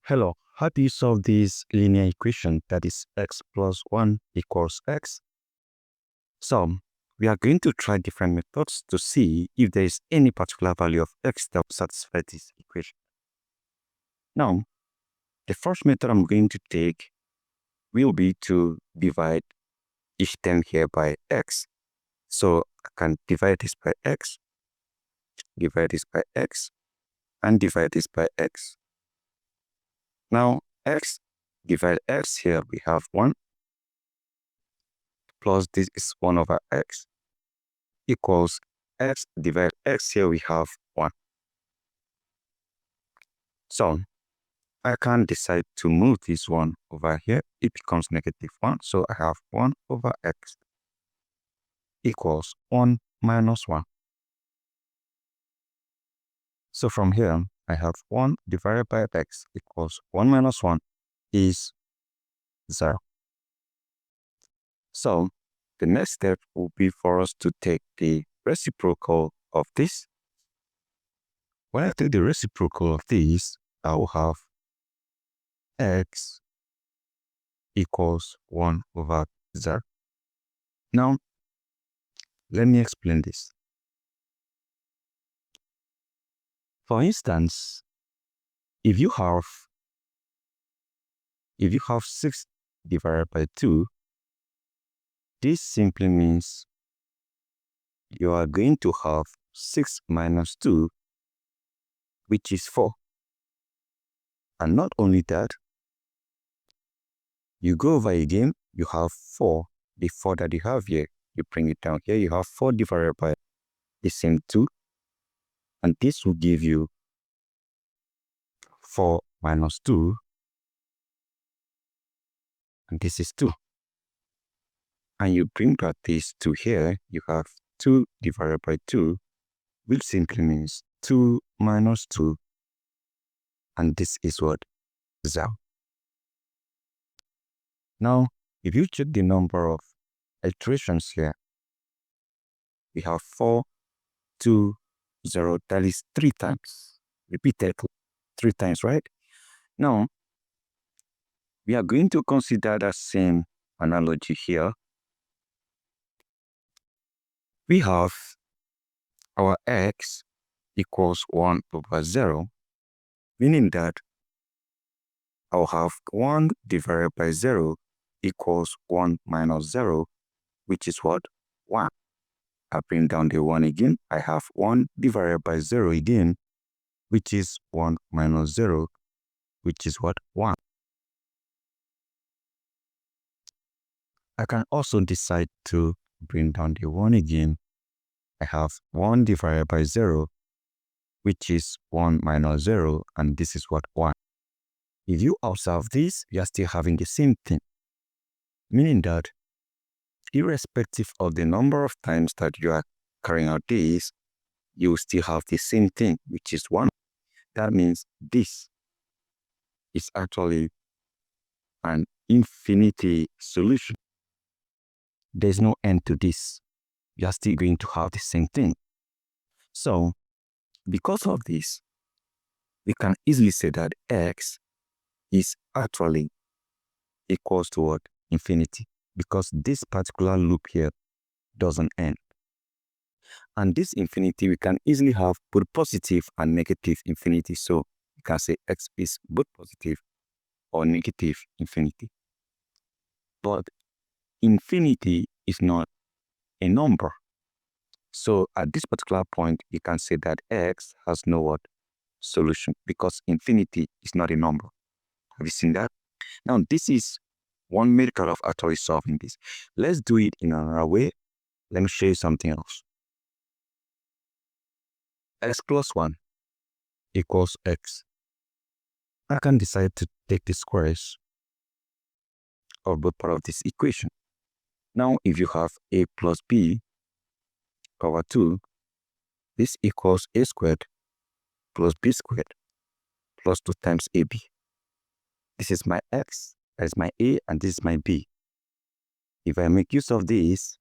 Hello, how do you solve this linear equation that is x plus 1 equals x? So, we are going to try different methods to see if there is any particular value of x that will satisfy this equation. Now, the first method I'm going to take will be to divide each term here by x. So, I can divide this by x, divide this by x, and divide this by x. Now, x divide x, here we have 1, plus this is 1 over x, equals x divided x, here we have 1. So, I can decide to move this 1 over here, it becomes -1, so I have 1 over x equals 1 minus 1. So from here, I have 1 divided by x equals 1 minus 1 is 0. So, the next step will be for us to take the reciprocal of this. When I take the reciprocal of this, I will have x equals 1 over 0. Now, let me explain this. For instance, if you have 6 divided by 2, this simply means you are going to have 6 minus 2, which is 4. And not only that, you go over again, you have 4. The 4 that you have here, you bring it down here, you have 4 divided by the same 2. And this will give you 4 minus 2. And this is 2. And you bring back this to here, you have 2 divided by 2, which simply means 2 minus 2. And this is what? 0. Now, if you check the number of iterations here, we have 4, 2, 0, that is 3 times. Repeated 3 times, right? Now, we are going to consider that same analogy here. We have our x equals 1 over 0, meaning that I'll have 1 divided by 0 equals 1 minus 0, which is what? 1. I bring down the 1 again. I have 1 divided by 0 again, which is 1 minus 0, which is what? 1. I can also decide to bring down the 1 again. I have 1 divided by 0, which is 1 minus 0, and this is what? 1. If you observe this, you are still having the same thing, meaning that irrespective of the number of times that you are carrying out this, you still have the same thing, which is 1. That means this is actually an infinity solution. There's no end to this. You are still going to have the same thing. So, because of this, we can easily say that x is actually equals to what? Infinity. Because this particular loop here doesn't end. And this infinity, we can easily have both positive and negative infinity. So, we can say x is both positive or negative infinity. But infinity is not a number. So at this particular point, you can say that x has no what? Solution, because infinity is not a number. Have you seen that? Now, this is one method of actually solving this. Let's do it in another way. Let me show you something else. X plus 1 equals x. I can decide to take the squares of both part of this equation. Now, if you have a plus b over 2, this equals a squared plus b squared plus 2 times ab. This is my x, that is my a, and this is my b. If I make use of this,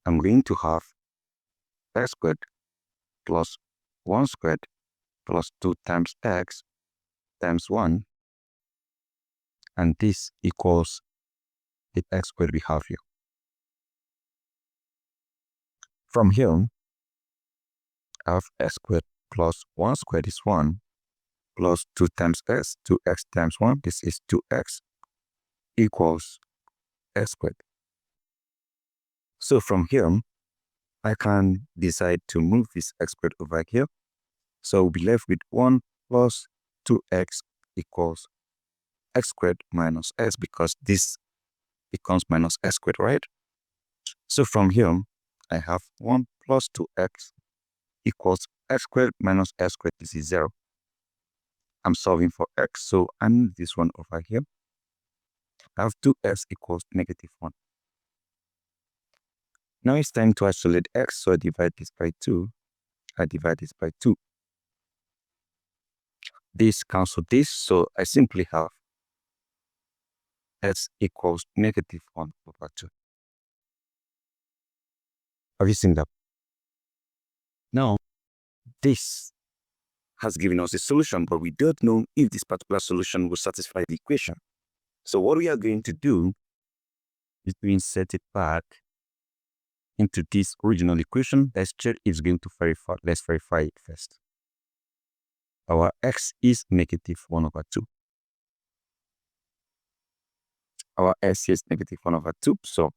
I'm going to have x squared plus 1 squared plus 2 times x times 1 and this equals the x squared we have here. From here, I have x squared plus 1 squared is 1 plus 2 times x, 2x times 1, this is 2x equals x squared. So from here, I can decide to move this x squared over here. So we'll be left with 1 plus 2x equals x squared minus x, because this becomes minus x squared, right? So from here, I have 1 plus 2x equals x squared minus x squared. This is 0. I'm solving for x, so I move this one over here. I have 2x equals negative 1. Now it's time to isolate x, so I divide this by 2. I divide this by 2. This cancels this, so I simply have x equals negative 1 over 2. Have you seen that? Now, this has given us a solution, but we don't know if this particular solution will satisfy the equation. So what we are going to do is to insert it back into this original equation. Let's check if it's going to verify. Let's verify it first. Our x is negative 1 over 2. Our x is negative 1 over 2. So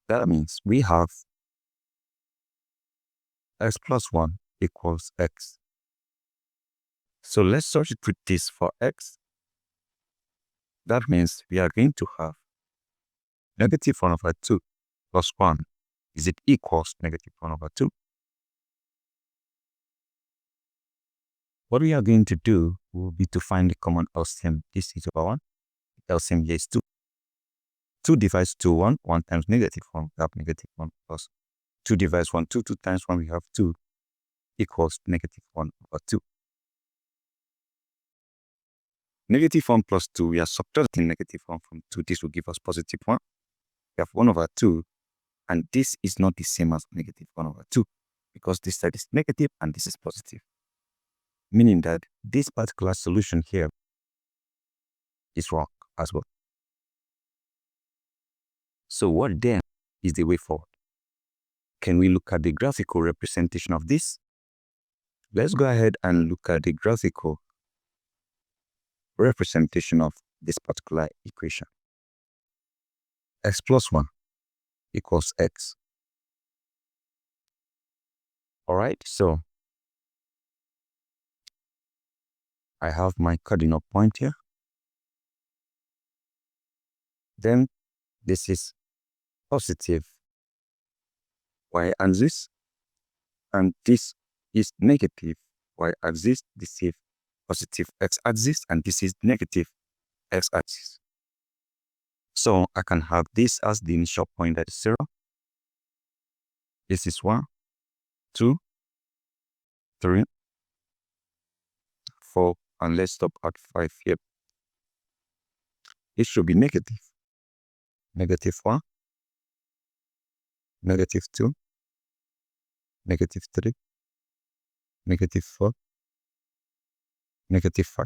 that means we have x plus 1 equals x. So let's substitute this for x. That means we are going to have negative 1 over 2 plus 1. Is it equals negative 1 over 2? What we are going to do will be to find the common LCM. This is over 1. LCM here is 2. 2 divides 2, 1. 1 times negative 1, we have negative 1 plus 2 divides 1, 2. 2 times 1, we have 2 equals negative 1 over 2. Negative 1 plus 2, we are subtracting negative 1 from 2. This will give us positive 1. We have 1 over 2, and this is not the same as negative 1 over 2, because this side is negative and this is positive. Meaning that this particular solution here is wrong as well. So what then is the way forward? Can we look at the graphical representation of this? Let's go ahead and look at the graphical representation of this particular equation. X plus 1 equals x. All right, so I have my cardinal point here. Then this is positive y-axis, and this is negative y-axis. This is positive x-axis, and this is negative x-axis. So I can have this as the initial point at 0. This is 1, 2, 3, 4, and let's stop at 5 here. It should be negative. Negative 1, negative 2, negative 3, negative 4, negative 5.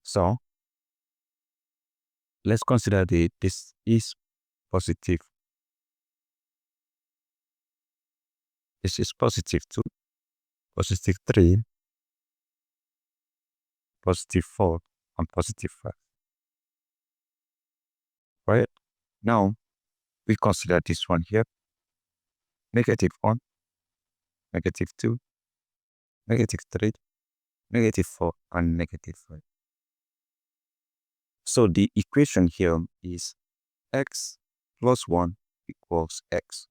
So let's consider this is positive. This is positive 2, positive 3, positive 4, and positive 5. Right? Now, we consider this one here. Negative 1, negative 2, negative 3, negative 4, and negative 5. So the equation here is x plus 1 equals x.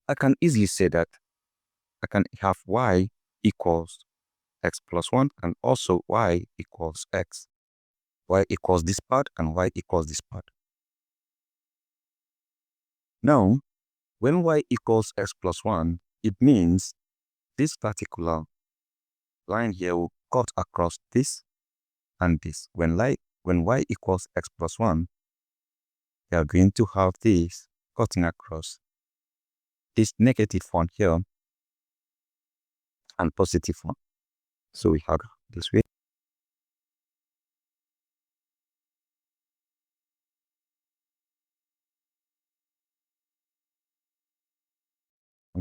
I can easily say that I can have y equals x plus 1 and also y equals x. Y equals this part and y equals this part. Now, when y equals x plus 1, it means this particular line here will cut across this and this. When y equals x plus 1, we are going to have this cutting across this negative 1 here and positive 1. So we have this way.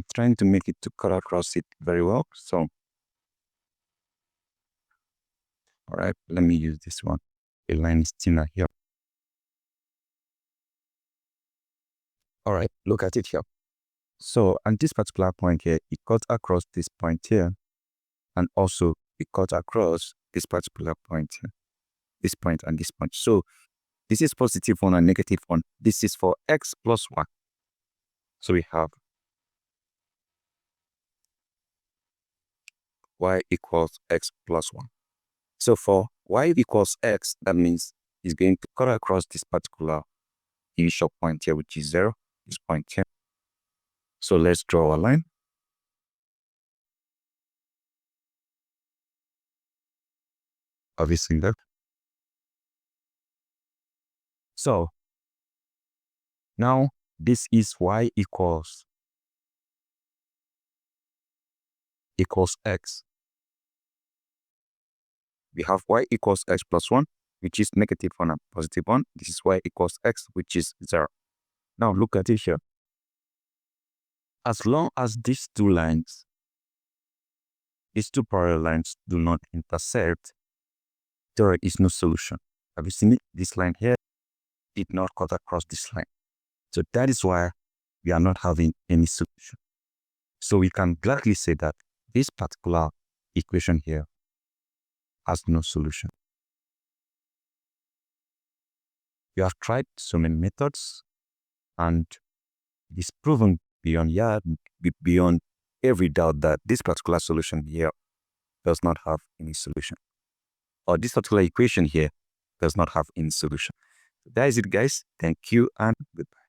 I'm trying to make it to cut across it very well. So, all right, let me use this one. A line is thinner here. All right, look at it here. So at this particular point here, it cuts across this point here, and also it cuts across this particular point here, this point and this point. So this is positive 1 and negative 1. This is for x plus 1. So we have y equals x plus 1. So for y equals x, that means it's going to cut across this particular initial point here, which is 0, this point here. So let's draw a line. Obviously that. So now this is y equals x. We have y equals x plus 1, which is negative 1 and positive 1. This is y equals x, which is 0. Now look at it here. As long as these two lines, these two parallel lines do not intersect, there is no solution. Have you seen it? This line here did not cut across this line. So that is why we are not having any solution. So we can gladly say that this particular equation here has no solution. We have tried so many methods, and it is proven beyond every doubt that this particular solution here does not have any solution, or this particular equation here does not have any solution. That is it, guys. Thank you and goodbye.